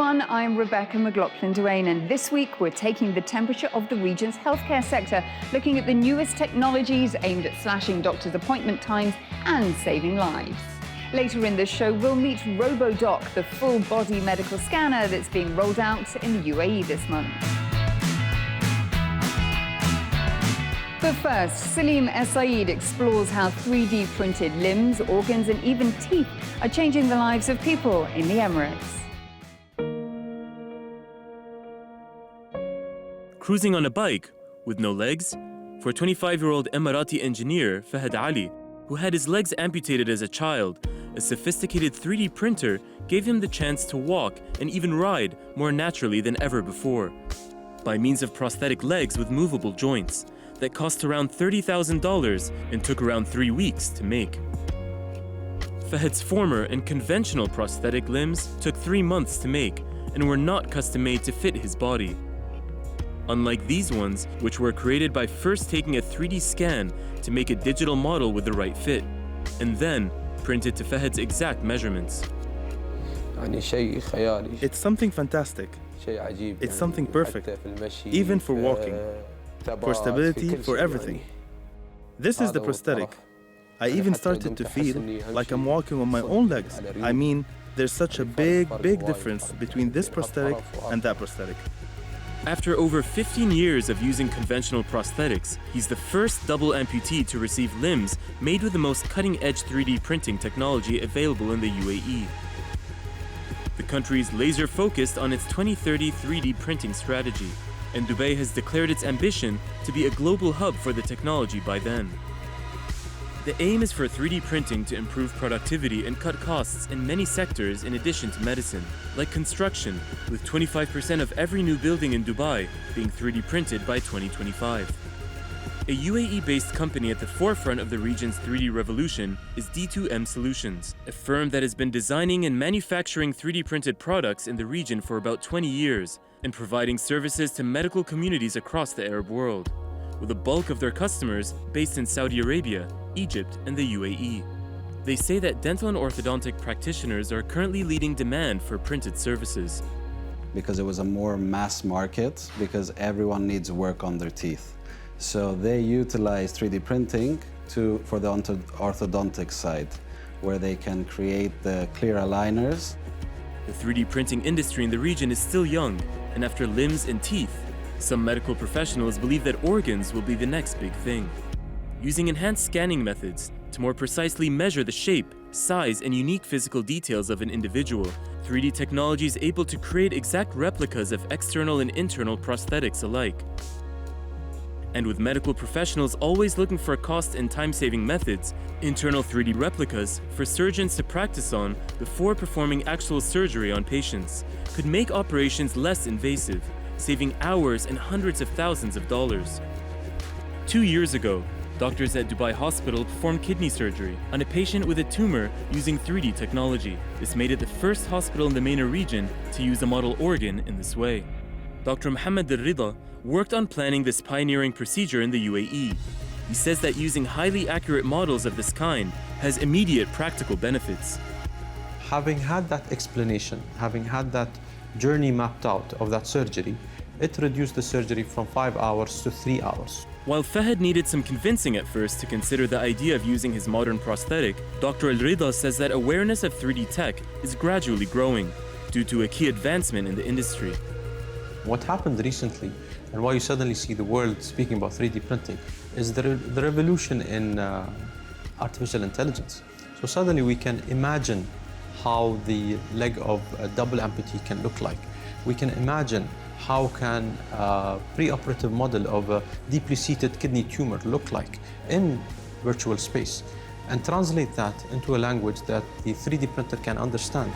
everyone, I'm Rebecca McLaughlin-Duane, and this week we're taking the temperature of the region's healthcare sector, looking at the newest technologies aimed at slashing doctors' appointment times and saving lives. Later in this show, we'll meet RoboDoc, the full-body medical scanner that's being rolled out in the UAE this month. But first, Salim Saeed explores how 3D printed limbs, organs and even teeth are changing the lives of people in the Emirates. Cruising on a bike with no legs? For 25-year-old Emirati engineer Fahad Ali, who had his legs amputated as a child, a sophisticated 3D printer gave him the chance to walk and even ride more naturally than ever before. By means of prosthetic legs with movable joints that cost around $30,000 and took around 3 weeks to make. Fahad's former and conventional prosthetic limbs took 3 months to make and were not custom-made to fit his body. Unlike these ones, which were created by first taking a 3D scan to make a digital model with the right fit, and then printed to Fahad's exact measurements. It's something fantastic. It's something perfect, even for walking, for stability, for everything. This is the prosthetic. I even started to feel like I'm walking on my own legs. I mean, there's such a big difference between this prosthetic and that prosthetic. After over 15 years of using conventional prosthetics, he's the first double amputee to receive limbs made with the most cutting-edge 3D printing technology available in the UAE. The country is laser-focused on its 2030 3D printing strategy, and Dubai has declared its ambition to be a global hub for the technology by then. The aim is for 3D printing to improve productivity and cut costs in many sectors in addition to medicine, like construction, with 25% of every new building in Dubai being 3D printed by 2025. A UAE-based company at the forefront of the region's 3D revolution is D2M Solutions, a firm that has been designing and manufacturing 3D printed products in the region for about 20 years and providing services to medical communities across the Arab world, with a bulk of their customers based in Saudi Arabia, Egypt, and the UAE. They say that dental and orthodontic practitioners are currently leading demand for printed services. Because it was a more mass market, because everyone needs work on their teeth. So they utilize 3D printing for the orthodontic side, where they can create the clear aligners. The 3D printing industry in the region is still young, and after limbs and teeth, some medical professionals believe that organs will be the next big thing. Using enhanced scanning methods to more precisely measure the shape, size, and unique physical details of an individual, 3D technology is able to create exact replicas of external and internal prosthetics alike. And with medical professionals always looking for cost and time-saving methods, internal 3D replicas for surgeons to practice on before performing actual surgery on patients could make operations less invasive, saving hours and hundreds of thousands of dollars. 2 years ago, doctors at Dubai Hospital performed kidney surgery on a patient with a tumor using 3D technology. This made it the first hospital in the MENA region to use a model organ in this way. Dr. Mohammed Al-Rida worked on planning this pioneering procedure in the UAE. He says that using highly accurate models of this kind has immediate practical benefits. Having had that explanation, having had that journey mapped out of that surgery, it reduced the surgery from 5 hours to 3 hours. While Fahad needed some convincing at first to consider the idea of using his modern prosthetic, Dr. Al-Rida says that awareness of 3D tech is gradually growing due to a key advancement in the industry. What happened recently, and why you suddenly see the world speaking about 3D printing, is the revolution in artificial intelligence. So suddenly we can imagine how the leg of a double amputee can look like. We can imagine how can a preoperative model of a deeply seated kidney tumor look like in virtual space, and translate that into a language that the 3D printer can understand.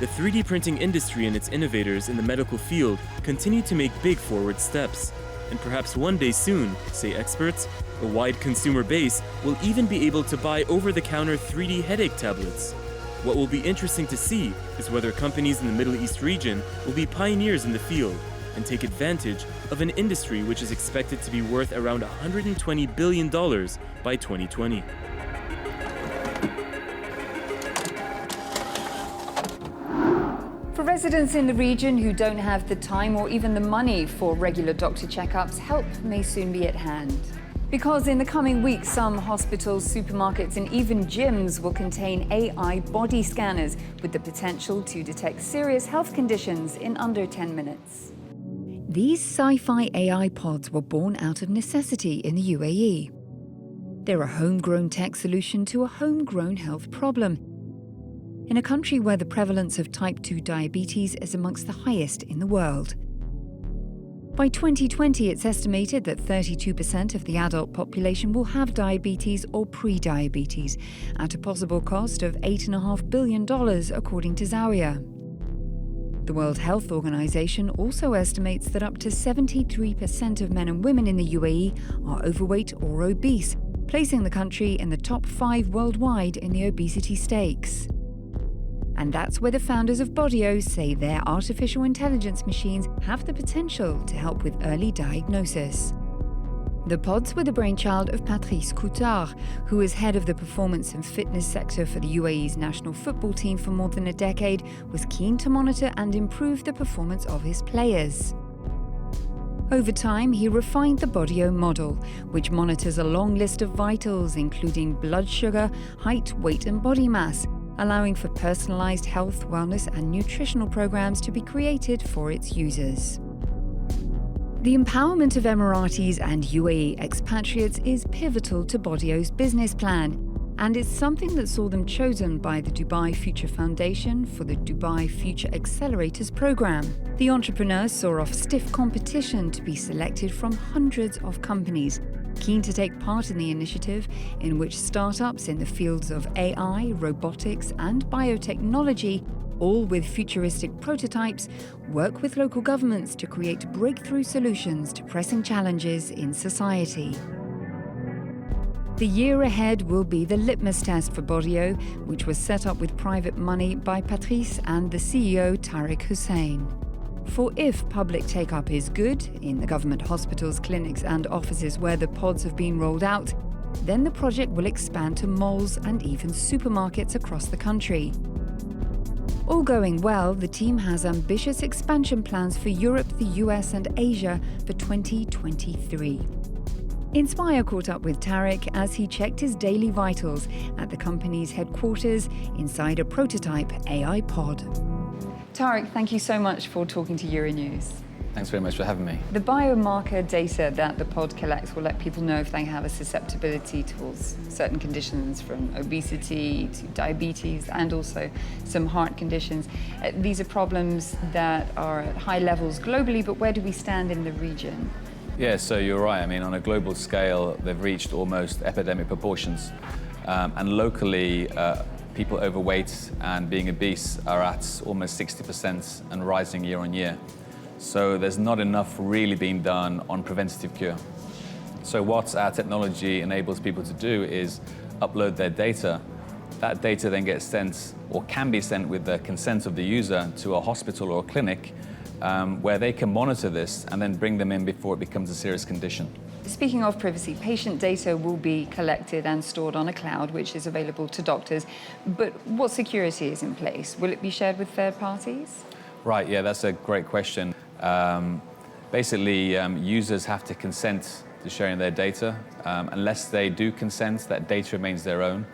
The 3D printing industry and its innovators in the medical field continue to make big forward steps. And perhaps one day soon, say experts, a wide consumer base will even be able to buy over-the-counter 3D headache tablets. What will be interesting to see is whether companies in the Middle East region will be pioneers in the field and take advantage of an industry which is expected to be worth around $120 billion by 2020. For residents in the region who don't have the time or even the money for regular doctor checkups, help may soon be at hand. Because in the coming weeks, some hospitals, supermarkets and even gyms will contain AI body scanners with the potential to detect serious health conditions in under 10 minutes. These sci-fi AI pods were born out of necessity in the UAE. They're a homegrown tech solution to a homegrown health problem, in a country where the prevalence of type 2 diabetes is amongst the highest in the world. By 2020, it's estimated that 32% of the adult population will have diabetes or pre-diabetes, at a possible cost of $8.5 billion, according to Zawiya. The World Health Organization also estimates that up to 73% of men and women in the UAE are overweight or obese, placing the country in the top 5 worldwide in the obesity stakes. And that's where the founders of Bodio say their artificial intelligence machines have the potential to help with early diagnosis. The pods were the brainchild of Patrice Coutard, who is head of the performance and fitness sector for the UAE's national football team for more than a decade, was keen to monitor and improve the performance of his players. Over time, he refined the Bodio model, which monitors a long list of vitals, including blood sugar, height, weight and body mass, allowing for personalized health, wellness and nutritional programs to be created for its users. The empowerment of Emiratis and UAE expatriates is pivotal to Bodio's business plan, and it's something that saw them chosen by the Dubai Future Foundation for the Dubai Future Accelerators program. The entrepreneurs saw off stiff competition to be selected from hundreds of companies, keen to take part in the initiative, in which startups in the fields of AI, robotics and biotechnology, all with futuristic prototypes, work with local governments to create breakthrough solutions to pressing challenges in society. The year ahead will be the litmus test for Bodio, which was set up with private money by Patrice and the CEO Tariq Hussein. For if public take-up is good, in the government hospitals, clinics and offices where the pods have been rolled out, then the project will expand to malls and even supermarkets across the country. All going well, the team has ambitious expansion plans for Europe, the US and Asia for 2023. Inspire caught up with Tariq as he checked his daily vitals at the company's headquarters inside a prototype AI pod. Tariq, thank you so much for talking to Euronews. Thanks very much for having me. The biomarker data that the pod collects will let people know if they have a susceptibility towards certain conditions, from obesity to diabetes and also some heart conditions. These are problems that are at high levels globally, but where do we stand in the region? Yeah, so you're right. I mean, on a global scale, they've reached almost epidemic proportions. And locally, people overweight and being obese are at almost 60% and rising year on year. So there's not enough really being done on preventative cure. So what our technology enables people to do is upload their data. That data then gets sent, or can be sent with the consent of the user, to a hospital or a clinic where they can monitor this and then bring them in before it becomes a serious condition. Speaking of privacy, patient data will be collected and stored on a cloud, which is available to doctors. But what security is in place? Will it be shared with third parties? Right, yeah, that's a great question. Basically, users have to consent to sharing their data. Unless they do consent, that data remains their own.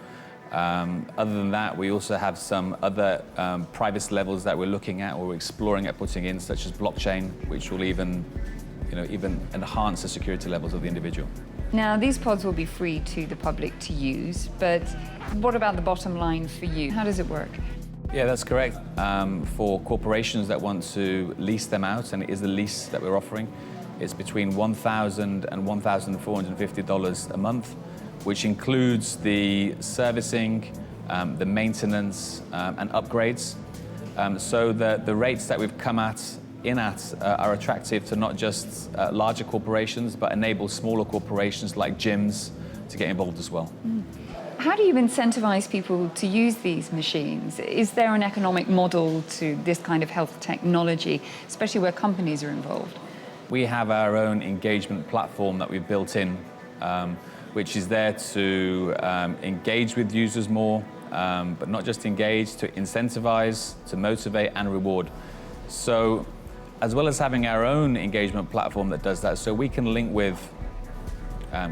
Other than that, we also have some other privacy levels that we're looking at or we're exploring at putting in, such as blockchain, which will even enhance the security levels of the individual. Now, these pods will be free to the public to use, but what about the bottom line for you? How does it work? Yeah, that's correct. For corporations that want to lease them out, and it is the lease that we're offering, it's between $1,000 and $1,450 a month, which includes the servicing, the maintenance, and upgrades. So the rates that we've come in at are attractive to not just larger corporations, but enable smaller corporations like gyms to get involved as well. How do you incentivize people to use these machines? Is there an economic model to this kind of health technology, especially where companies are involved? We have our own engagement platform that we've built in, which is there to engage with users more, but not just engage, to incentivize, to motivate and reward. So as well as having our own engagement platform that does that, so we can link with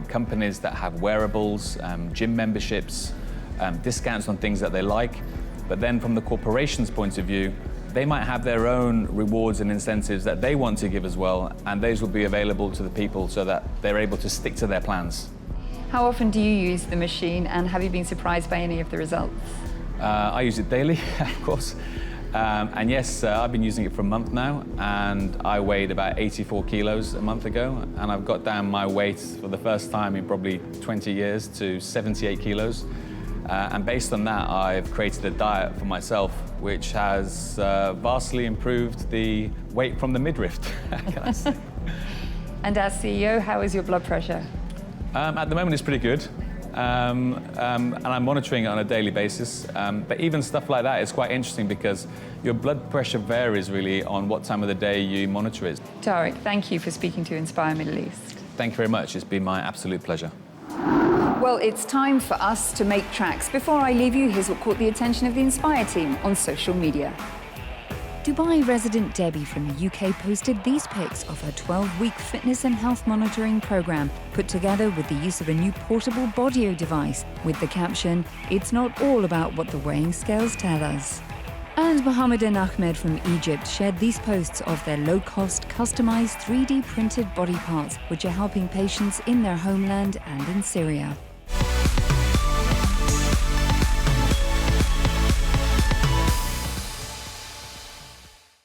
companies that have wearables, gym memberships, discounts on things that they like. But then from the corporation's point of view, they might have their own rewards and incentives that they want to give as well, and those will be available to the people so that they're able to stick to their plans. How often do you use the machine, and have you been surprised by any of the results? I use it daily, of course. And yes, I've been using it for a month now, and I weighed about 84 kilos a month ago, and I've got down my weight for the first time in probably 20 years to 78 kilos. And based on that, I've created a diet for myself, which has vastly improved the weight from the midriff, can I say. And as CEO, how is your blood pressure? At the moment, it's pretty good. And I'm monitoring it on a daily basis. But even stuff like that is quite interesting because your blood pressure varies really on what time of the day you monitor it. Tariq, thank you for speaking to Inspire Middle East. Thank you very much. It's been my absolute pleasure. Well, it's time for us to make tracks. Before I leave you, here's what caught the attention of the Inspire team on social media. Dubai resident Debbie from the UK posted these pics of her 12-week fitness and health monitoring program, put together with the use of a new portable Bodio device, with the caption, "It's not all about what the weighing scales tell us." And Mohammed and Ahmed from Egypt shared these posts of their low-cost, customized 3D printed body parts, which are helping patients in their homeland and in Syria.